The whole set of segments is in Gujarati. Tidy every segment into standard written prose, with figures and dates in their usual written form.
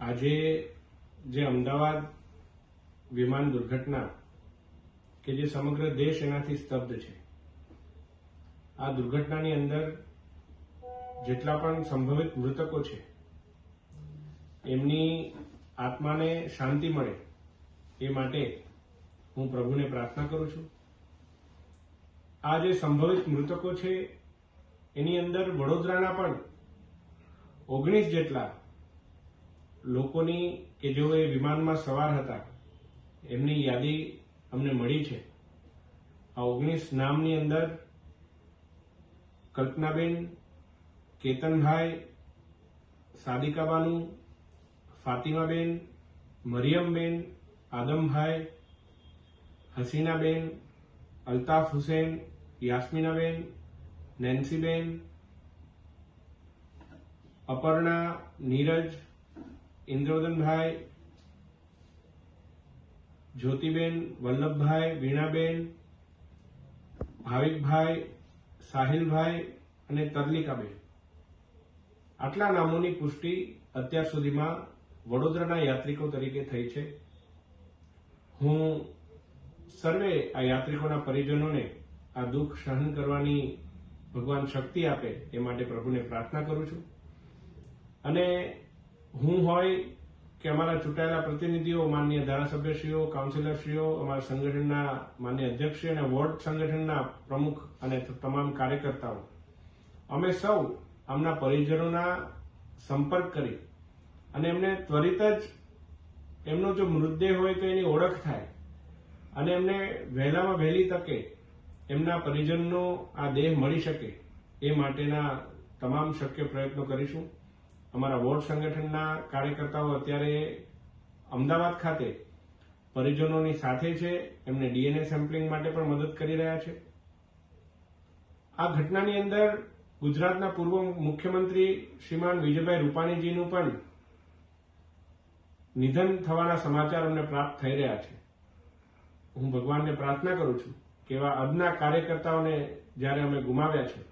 આજે જે અમદાવાદ વિમાન દુર્ઘટના કે જે સમગ્ર દેશ એનાથી સ્તબ્ધ છે, આ દુર્ઘટનાની અંદર જેટલા પણ સંભવિત મૃતકો છે એમની આત્માને શાંતિ મળે એ માટે હું પ્રભુને પ્રાર્થના કરું છું. આ જે સંભવિત મૃતકો છે એની અંદર વડોદરાના પણ 19 જેટલા લોકોની કે જેઓ એ વિમાનમાં સવાર હતા એમની યાદી અમને મળી છે. આ 19 નામની અંદર કલ્પનાબેન, કેતનભાઈ, સાદિકાબાનુ, ફાતિમાબેન, મરિયમબેન, આદમભાઈ, હસીનાબેન, અલ્તાફ હુસેન, યાસ્મીનાબેન, નેન્સીબેન, અપર્ણા, નીરજ, ઇન્દ્રોદનભાઈ, જ્યોતિબેન, વલ્લભભાઈ, વીણાબેન, ભાવિકભાઈ, સાહિલભાઈ અને તરલિકાબેન. આટલા નામોની પુષ્ટિ અત્યાર સુધીમાં વડોદરાના યાત્રિકો તરીકે થઈ છે. હું સર્વે આ યાત્રિકોના પરિજનોને આ દુઃખ સહન કરવાની ભગવાન શક્તિ આપે એ માટે પ્રભુને પ્રાર્થના કરું છું. અને હું હોય કે અમારા ચૂંટાયેલા પ્રતિનિધિઓ, માનનીય ધારાસભ્યશ્રીઓ, કાઉન્સિલરશ્રીઓ, અમારા સંગઠનના માન્ય અધ્યક્ષશ્રી અને વોર્ડ સંગઠનના પ્રમુખ અને તમામ કાર્યકર્તાઓ, અમે સૌ આમના પરિજનોના સંપર્ક કરી અને એમને ત્વરિત જ એમનો જો મૃતદેહ હોય તો એની ઓળખ થાય અને એમને વહેલામાં વહેલી તકે એમના પરિજનનો આ દેહ મળી શકે એ માટેના તમામ શક્ય પ્રયત્નો કરીશું. અમારા વોર્ડ સંગઠનના કાર્યકર્તાઓ અત્યારે અમદાવાદ ખાતે પરિજનોની સાથે છે, એમને ડીએનએ સેમ્પલિંગ માટે પણ મદદ કરી રહ્યા છે. આ ઘટનાની અંદર ગુજરાતના પૂર્વ મુખ્યમંત્રી શ્રીમાન વિજયભાઈ રૂપાણીજીનું પણ નિધન થવાના સમાચાર અમને પ્રાપ્ત થઈ રહ્યા છે. હું ભગવાનને પ્રાર્થના કરું છું કે એવા અદના કાર્યકર્તાઓને જ્યારે અમે ગુમાવ્યા છે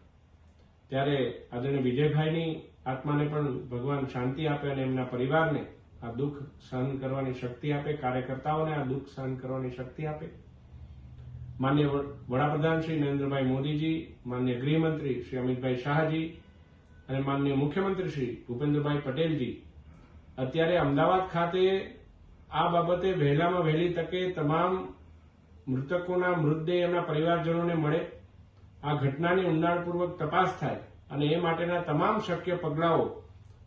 ત્યારે આદરણીય વિજયભાઈની આત્માને પણ ભગવાન શાંતિ આપે અને એમના પરિવારને આ દુઃખ સહન કરવાની શક્તિ આપે, કાર્યકર્તાઓને આ દુઃખ સહન કરવાની શક્તિ આપે. માનનીય વડાપ્રધાન શ્રી નરેન્દ્રભાઈ મોદીજી, માનનીય ગૃહમંત્રી શ્રી અમિતભાઈ શાહજી અને માનનીય મુખ્યમંત્રી શ્રી ભૂપેન્દ્રભાઈ પટેલજી અત્યારે અમદાવાદ ખાતે આ બાબતે વહેલામાં વહેલી તકે તમામ મૃતકોના મૃતદેહ એમના પરિવારજનોને મળે, આ ઘટનાની ઊંડાણપૂર્વક તપાસ થાય અને એ માટેના તમામ શક્ય પગલાઓ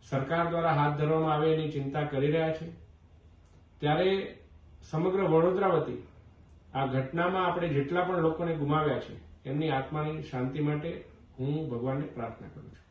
સરકાર દ્વારા હાથ ધરવામાં આવે એની ચિંતા કરી રહ્યા છે. ત્યારે સમગ્ર વડોદરા વતી આ ઘટનામાં આપણે જેટલા પણ લોકોને ગુમાવ્યા છે એમની આત્માની શાંતિ માટે હું ભગવાનને પ્રાર્થના કરું છું.